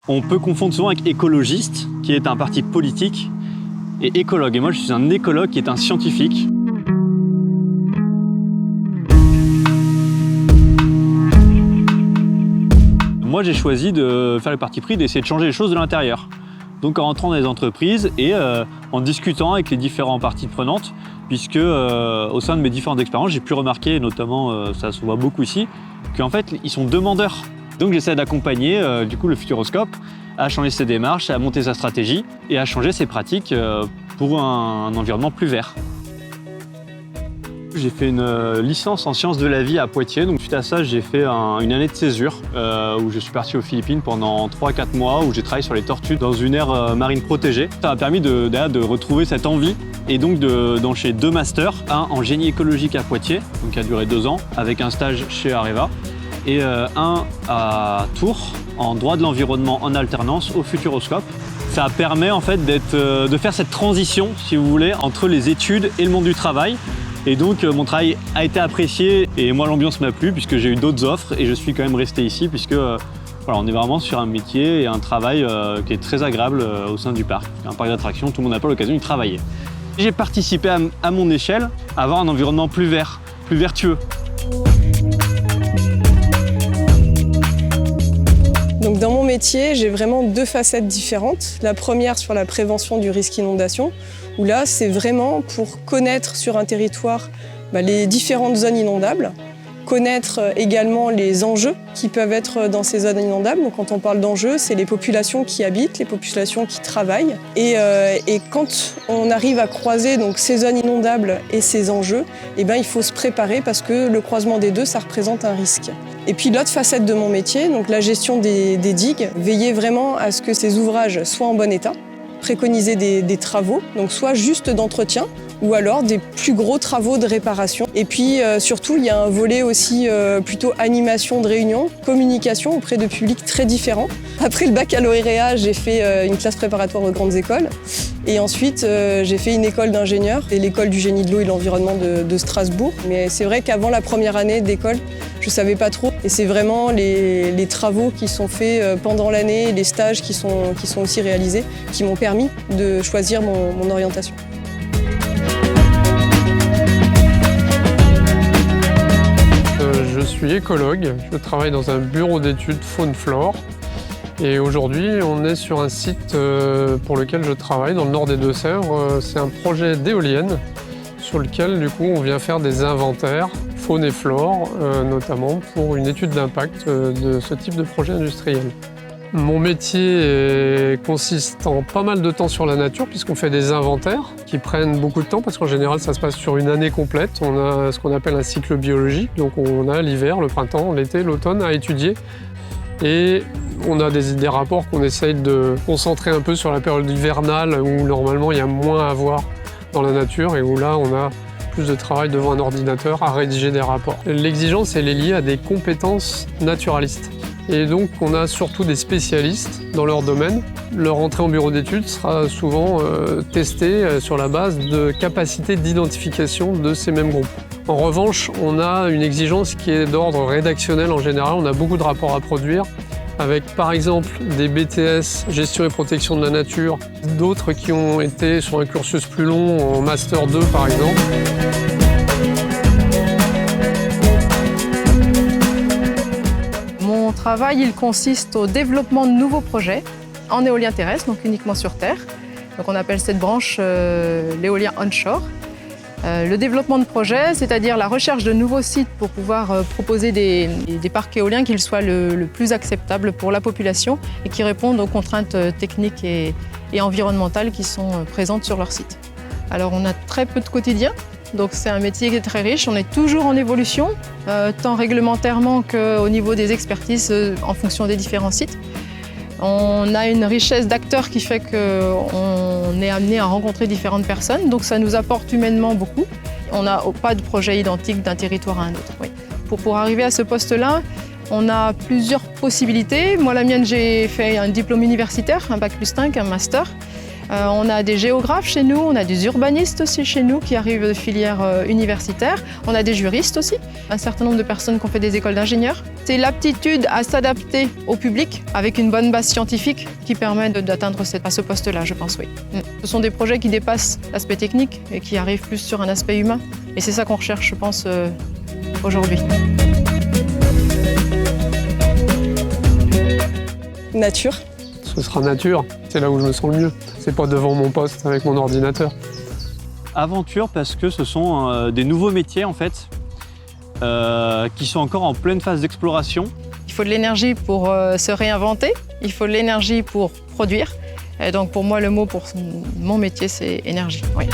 On peut confondre souvent avec écologiste, qui est un parti politique, et écologue. Et moi, je suis un écologue qui est un scientifique. Moi, j'ai choisi de faire le parti pris d'essayer de changer les choses de l'intérieur. Donc en rentrant dans les entreprises et en discutant avec les différentes parties prenantes, puisque au sein de mes différentes expériences, j'ai pu remarquer, notamment ça se voit beaucoup ici, qu'en fait, ils sont demandeurs. Donc j'essaie d'accompagner du coup le Futuroscope à changer ses démarches, à monter sa stratégie et à changer ses pratiques pour un environnement plus vert. J'ai fait une licence en sciences de la vie à Poitiers. Donc suite à ça, j'ai fait une année de césure où je suis parti aux Philippines pendant 3-4 mois où j'ai travaillé sur les tortues dans une aire marine protégée. Ça m'a permis de retrouver cette envie et donc d'enchaîner 2 masters, un en génie écologique à Poitiers, donc qui a duré 2 ans, avec un stage chez Areva, et un à Tours en droit de l'environnement en alternance au Futuroscope. Ça permet en fait de faire cette transition, si vous voulez, entre les études et le monde du travail. Et donc mon travail a été apprécié et moi l'ambiance m'a plu puisque j'ai eu d'autres offres et je suis quand même resté ici puisque voilà, on est vraiment sur un métier et un travail qui est très agréable au sein du parc. Un parc d'attractions, tout le monde n'a pas l'occasion d'y travailler. J'ai participé à mon échelle à avoir un environnement plus vert, plus vertueux. Donc dans mon métier, j'ai vraiment 2 facettes différentes. La première sur la prévention du risque inondation, où là, c'est vraiment pour connaître sur un territoire les différentes zones inondables, connaître également les enjeux qui peuvent être dans ces zones inondables. Donc quand on parle d'enjeux, c'est les populations qui habitent, les populations qui travaillent. Et quand on arrive à croiser donc, ces zones inondables et ces enjeux, il faut se préparer parce que le croisement des deux, ça représente un risque. Et puis l'autre facette de mon métier, donc la gestion des digues, veiller vraiment à ce que ces ouvrages soient en bon état, préconiser des travaux, donc soit juste d'entretien, ou alors des plus gros travaux de réparation. Et puis surtout, il y a un volet aussi plutôt animation de réunion, communication auprès de publics très différents. Après le baccalauréat, j'ai fait une classe préparatoire aux grandes écoles. Et ensuite, j'ai fait une école d'ingénieur, et l'école du génie de l'eau et de l'environnement de Strasbourg. Mais c'est vrai qu'avant la première année d'école, je ne savais pas trop. Et c'est vraiment les travaux qui sont faits pendant l'année, les stages qui sont aussi réalisés, qui m'ont permis de choisir mon orientation. Je suis écologue, je travaille dans un bureau d'études faune-flore et aujourd'hui on est sur un site pour lequel je travaille dans le nord des Deux-Sèvres. C'est un projet d'éolienne sur lequel du coup on vient faire des inventaires faune et flore, notamment pour une étude d'impact de ce type de projet industriel. Mon métier consiste en pas mal de temps sur la nature puisqu'on fait des inventaires qui prennent beaucoup de temps parce qu'en général ça se passe sur une année complète. On a ce qu'on appelle un cycle biologique, donc on a l'hiver, le printemps, l'été, l'automne à étudier. Et on a des rapports qu'on essaye de concentrer un peu sur la période hivernale où normalement il y a moins à voir dans la nature et où là on a plus de travail devant un ordinateur à rédiger des rapports. L'exigence elle est liée à des compétences naturalistes. Et donc, on a surtout des spécialistes dans leur domaine. Leur entrée en bureau d'études sera souvent testée sur la base de capacités d'identification de ces mêmes groupes. En revanche, on a une exigence qui est d'ordre rédactionnel en général. On a beaucoup de rapports à produire, avec par exemple des BTS, gestion et protection de la nature, d'autres qui ont été sur un cursus plus long, en Master 2 par exemple. Mon travail, il consiste au développement de nouveaux projets en éolien terrestre, donc uniquement sur Terre. Donc on appelle cette branche l'éolien onshore. Le développement de projets, c'est-à-dire la recherche de nouveaux sites pour pouvoir proposer des parcs éoliens qui soient le plus acceptables pour la population et qui répondent aux contraintes techniques et environnementales qui sont présentes sur leur site. Alors on a très peu de quotidien. Donc c'est un métier qui est très riche, on est toujours en évolution, tant réglementairement qu'au niveau des expertises en fonction des différents sites. On a une richesse d'acteurs qui fait qu'on est amené à rencontrer différentes personnes, donc ça nous apporte humainement beaucoup. On n'a pas de projet identique d'un territoire à un autre. Oui. Pour arriver à ce poste-là, on a plusieurs possibilités. Moi, la mienne, j'ai fait un diplôme universitaire, un bac+5, un master. On a des géographes chez nous, on a des urbanistes aussi chez nous qui arrivent de filières universitaires. On a des juristes aussi, un certain nombre de personnes qui ont fait des écoles d'ingénieurs. C'est l'aptitude à s'adapter au public avec une bonne base scientifique qui permet d'atteindre ce poste-là, je pense, oui. Ce sont des projets qui dépassent l'aspect technique et qui arrivent plus sur un aspect humain. Et c'est ça qu'on recherche, je pense, aujourd'hui. Nature. Ce sera nature, c'est là où je me sens le mieux. C'est pas devant mon poste avec mon ordinateur. Aventure parce que ce sont des nouveaux métiers en fait, qui sont encore en pleine phase d'exploration. Il faut de l'énergie pour se réinventer, il faut de l'énergie pour produire. Et donc pour moi, le mot pour mon métier, c'est énergie. Oui.